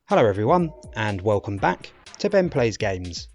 Hello everyone, and welcome back to Ben Plays Games.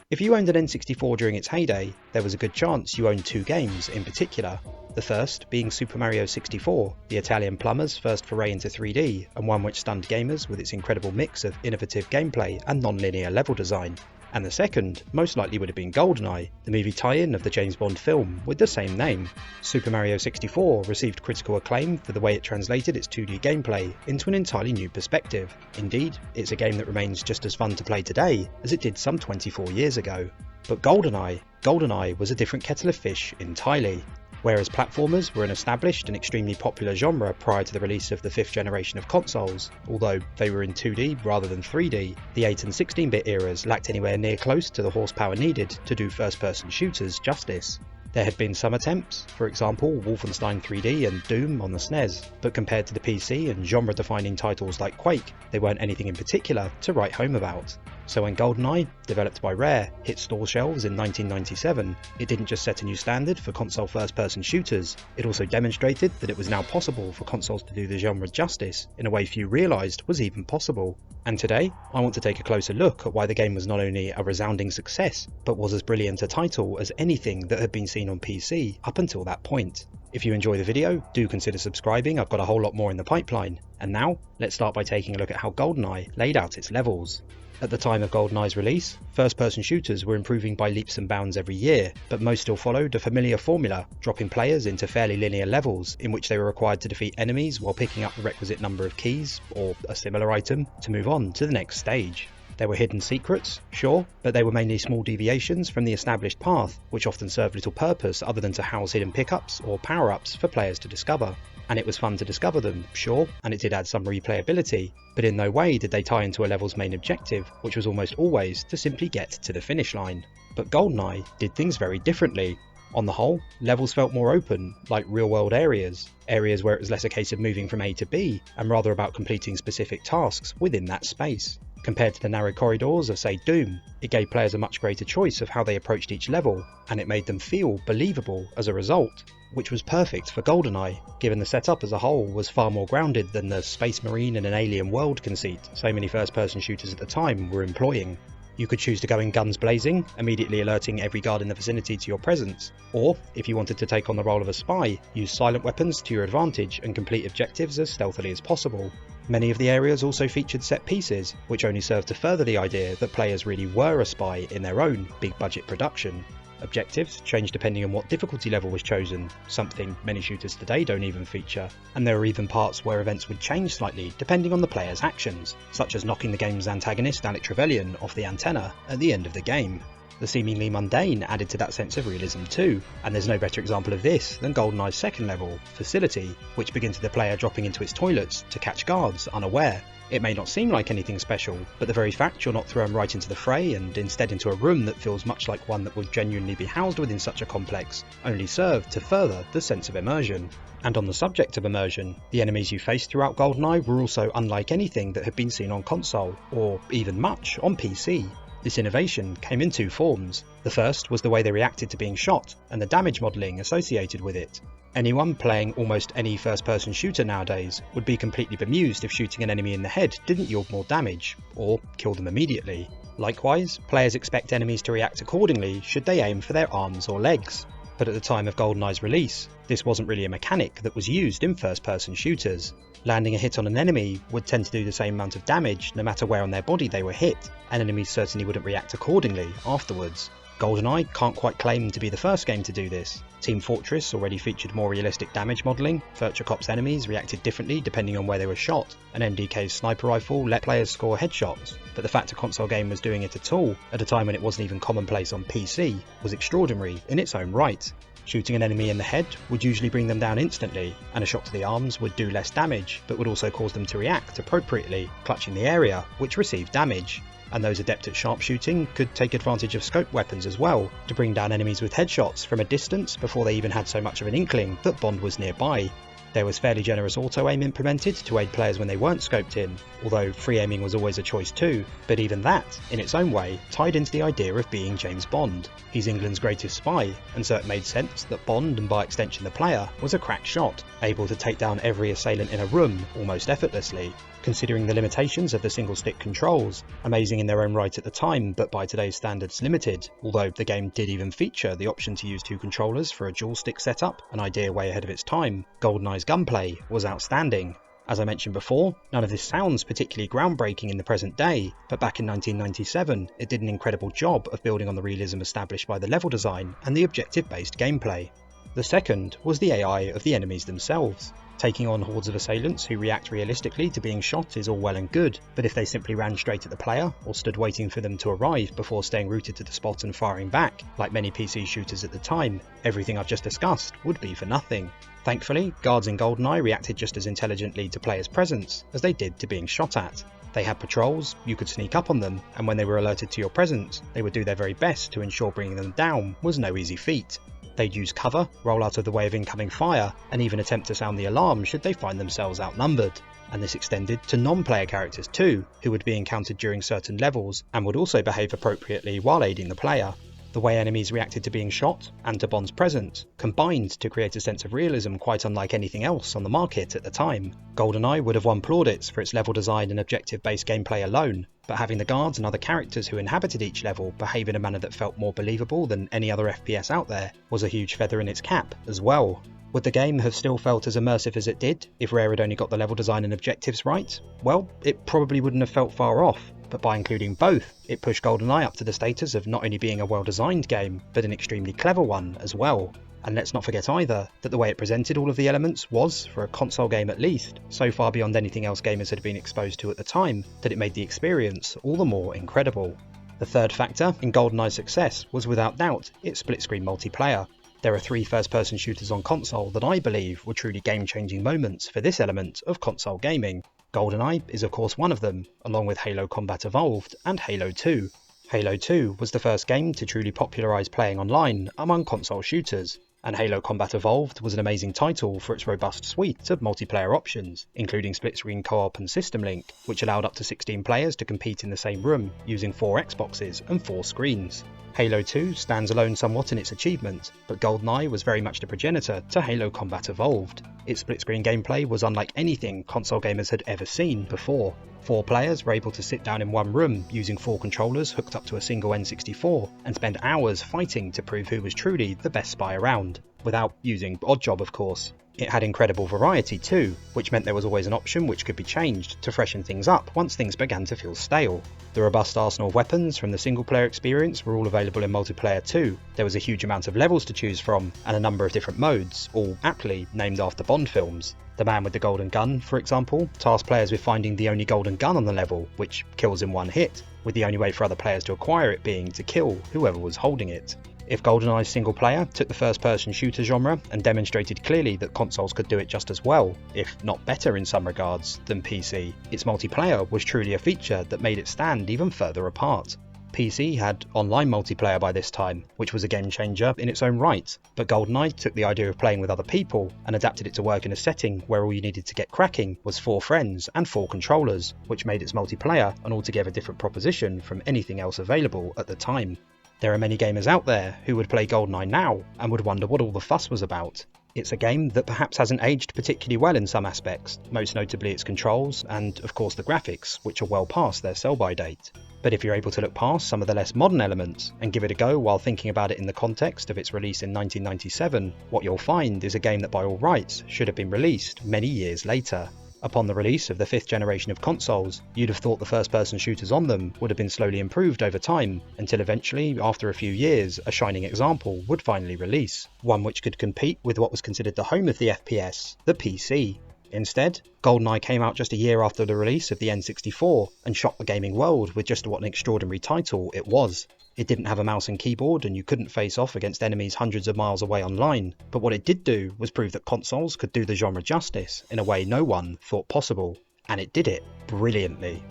If you owned an N64 during its heyday, there was a good chance you owned two games in particular. The first being Super Mario 64, the Italian plumber's first foray into 3D, and one which stunned gamers with its incredible mix of innovative gameplay and non-linear level design. And the second most likely would have been Goldeneye, the movie tie-in of the James Bond film with the same name. Super Mario 64 received critical acclaim for the way it translated its 2D gameplay into an entirely new perspective. Indeed, it's a game that remains just as fun to play today as it did some 24 years ago. But Goldeneye was a different kettle of fish entirely. Whereas platformers were an established and extremely popular genre prior to the release of the 5th generation of consoles, although they were in 2D rather than 3D, the 8 and 16-bit eras lacked anywhere near close to the horsepower needed to do first-person shooters justice. There had been some attempts, for example Wolfenstein 3D and Doom on the SNES, but compared to the PC and genre-defining titles like Quake, they weren't anything in particular to write home about. So when Goldeneye, developed by Rare, hit store shelves in 1997, it didn't just set a new standard for console first-person shooters, it also demonstrated that it was now possible for consoles to do the genre justice in a way few realised was even possible. And today, I want to take a closer look at why the game was not only a resounding success, but was as brilliant a title as anything that had been seen on PC up until that point. If you enjoy the video, do consider subscribing, I've got a whole lot more in the pipeline. And now, let's start by taking a look at how Goldeneye laid out its levels. At the time of Goldeneye's release, first-person shooters were improving by leaps and bounds every year, but most still followed a familiar formula, dropping players into fairly linear levels in which they were required to defeat enemies while picking up the requisite number of keys, or a similar item, to move on to the next stage. There were hidden secrets, sure, but they were mainly small deviations from the established path, which often served little purpose other than to house hidden pickups or power-ups for players to discover. And it was fun to discover them, sure, and it did add some replayability, but in no way did they tie into a level's main objective, which was almost always to simply get to the finish line. But Goldeneye did things very differently. On the whole, levels felt more open, like real-world areas where it was less a case of moving from A to B, and rather about completing specific tasks within that space. Compared to the narrow corridors of, say, Doom, it gave players a much greater choice of how they approached each level, and it made them feel believable as a result, which was perfect for Goldeneye, given the setup as a whole was far more grounded than the Space Marine and an alien world conceit so many first-person shooters at the time were employing. You could choose to go in guns blazing, immediately alerting every guard in the vicinity to your presence, or, if you wanted to take on the role of a spy, use silent weapons to your advantage and complete objectives as stealthily as possible. Many of the areas also featured set pieces, which only served to further the idea that players really were a spy in their own big-budget production. Objectives changed depending on what difficulty level was chosen, something many shooters today don't even feature, and there were even parts where events would change slightly depending on the player's actions, such as knocking the game's antagonist Alec Trevelyan off the antenna at the end of the game. The seemingly mundane added to that sense of realism too, and there's no better example of this than Goldeneye's second level, Facility, which begins with the player dropping into its toilets to catch guards unaware. It may not seem like anything special, but the very fact you're not thrown right into the fray and instead into a room that feels much like one that would genuinely be housed within such a complex only served to further the sense of immersion. And on the subject of immersion, the enemies you faced throughout Goldeneye were also unlike anything that had been seen on console, or even much on PC. This innovation came in two forms. The first was the way they reacted to being shot, and the damage modelling associated with it. Anyone playing almost any first-person shooter nowadays would be completely bemused if shooting an enemy in the head didn't yield more damage, or kill them immediately. Likewise, players expect enemies to react accordingly should they aim for their arms or legs. But at the time of Goldeneye's release, this wasn't really a mechanic that was used in first-person shooters. Landing a hit on an enemy would tend to do the same amount of damage no matter where on their body they were hit, and enemies certainly wouldn't react accordingly afterwards. Goldeneye can't quite claim to be the first game to do this. Team Fortress already featured more realistic damage modelling, Virtua Cop's enemies reacted differently depending on where they were shot, and MDK's sniper rifle let players score headshots, but the fact a console game was doing it at all, at a time when it wasn't even commonplace on PC, was extraordinary in its own right. Shooting an enemy in the head would usually bring them down instantly, and a shot to the arms would do less damage, but would also cause them to react appropriately, clutching the area which received damage. And those adept at sharpshooting could take advantage of scope weapons as well, to bring down enemies with headshots from a distance before they even had so much of an inkling that Bond was nearby. There was fairly generous auto-aim implemented to aid players when they weren't scoped in, although free aiming was always a choice too, but even that, in its own way, tied into the idea of being James Bond. He's England's greatest spy, and so it made sense that Bond, and by extension the player, was a crack shot, able to take down every assailant in a room almost effortlessly. Considering the limitations of the single-stick controls, amazing in their own right at the time, but by today's standards limited, although the game did even feature the option to use two controllers for a dual-stick setup, an idea way ahead of its time, Goldeneye's gunplay was outstanding. As I mentioned before, none of this sounds particularly groundbreaking in the present day, but back in 1997 it did an incredible job of building on the realism established by the level design and the objective-based gameplay. The second was the AI of the enemies themselves. Taking on hordes of assailants who react realistically to being shot is all well and good, but if they simply ran straight at the player, or stood waiting for them to arrive before staying rooted to the spot and firing back, like many PC shooters at the time, everything I've just discussed would be for nothing. Thankfully, guards in Goldeneye reacted just as intelligently to players' presence as they did to being shot at. They had patrols, you could sneak up on them, and when they were alerted to your presence, they would do their very best to ensure bringing them down was no easy feat. They'd use cover, roll out of the way of incoming fire, and even attempt to sound the alarm should they find themselves outnumbered. And this extended to non-player characters too, who would be encountered during certain levels, and would also behave appropriately while aiding the player. The way enemies reacted to being shot, and to Bond's presence, combined to create a sense of realism quite unlike anything else on the market at the time. Goldeneye would have won plaudits for its level design and objective-based gameplay alone, but having the guards and other characters who inhabited each level behave in a manner that felt more believable than any other FPS out there was a huge feather in its cap as well. Would the game have still felt as immersive as it did if Rare had only got the level design and objectives right? Well, it probably wouldn't have felt far off, but by including both, it pushed Goldeneye up to the status of not only being a well-designed game, but an extremely clever one as well. And let's not forget either, that the way it presented all of the elements was, for a console game at least, so far beyond anything else gamers had been exposed to at the time, that it made the experience all the more incredible. The third factor in Goldeneye's success was without doubt its split-screen multiplayer. There are 3 first-person shooters on console that I believe were truly game-changing moments for this element of console gaming. Goldeneye is of course one of them, along with Halo Combat Evolved and Halo 2. Halo 2 was the first game to truly popularise playing online among console shooters, and Halo Combat Evolved was an amazing title for its robust suite of multiplayer options, including split-screen co-op and system link, which allowed up to 16 players to compete in the same room using 4 Xboxes and 4 screens. Halo 2 stands alone somewhat in its achievement, but Goldeneye was very much the progenitor to Halo Combat Evolved. Its split-screen gameplay was unlike anything console gamers had ever seen before. 4 players were able to sit down in one room using 4 controllers hooked up to a single N64 and spend hours fighting to prove who was truly the best spy around, without using Oddjob of course. It had incredible variety too, which meant there was always an option which could be changed to freshen things up once things began to feel stale. The robust arsenal of weapons from the single player experience were all available in multiplayer too. There was a huge amount of levels to choose from, and a number of different modes, all aptly named after Bond films. The man with the golden gun, for example, tasked players with finding the only golden gun on the level, which kills in one hit, with the only way for other players to acquire it being to kill whoever was holding it. If Goldeneye's single player took the first-person shooter genre and demonstrated clearly that consoles could do it just as well, if not better in some regards, than PC, its multiplayer was truly a feature that made it stand even further apart. PC had online multiplayer by this time, which was a game changer in its own right, but Goldeneye took the idea of playing with other people and adapted it to work in a setting where all you needed to get cracking was 4 friends and 4 controllers, which made its multiplayer an altogether different proposition from anything else available at the time. There are many gamers out there who would play Goldeneye now and would wonder what all the fuss was about. It's a game that perhaps hasn't aged particularly well in some aspects, most notably its controls and of course the graphics, which are well past their sell-by date. But if you're able to look past some of the less modern elements and give it a go while thinking about it in the context of its release in 1997, what you'll find is a game that by all rights should have been released many years later. Upon the release of the 5th generation of consoles, you'd have thought the first-person shooters on them would have been slowly improved over time, until eventually, after a few years, a shining example would finally release, one which could compete with what was considered the home of the FPS, the PC. Instead, Goldeneye came out just a year after the release of the N64 and shocked the gaming world with just what an extraordinary title it was. It didn't have a mouse and keyboard and you couldn't face off against enemies hundreds of miles away online, but what it did do was prove that consoles could do the genre justice in a way no one thought possible, and it did it brilliantly.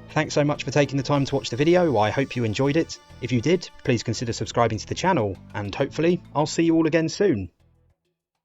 Thanks so much for taking the time to watch the video. I hope you enjoyed it. If you did, please consider subscribing to the channel, and hopefully I'll see you all again soon.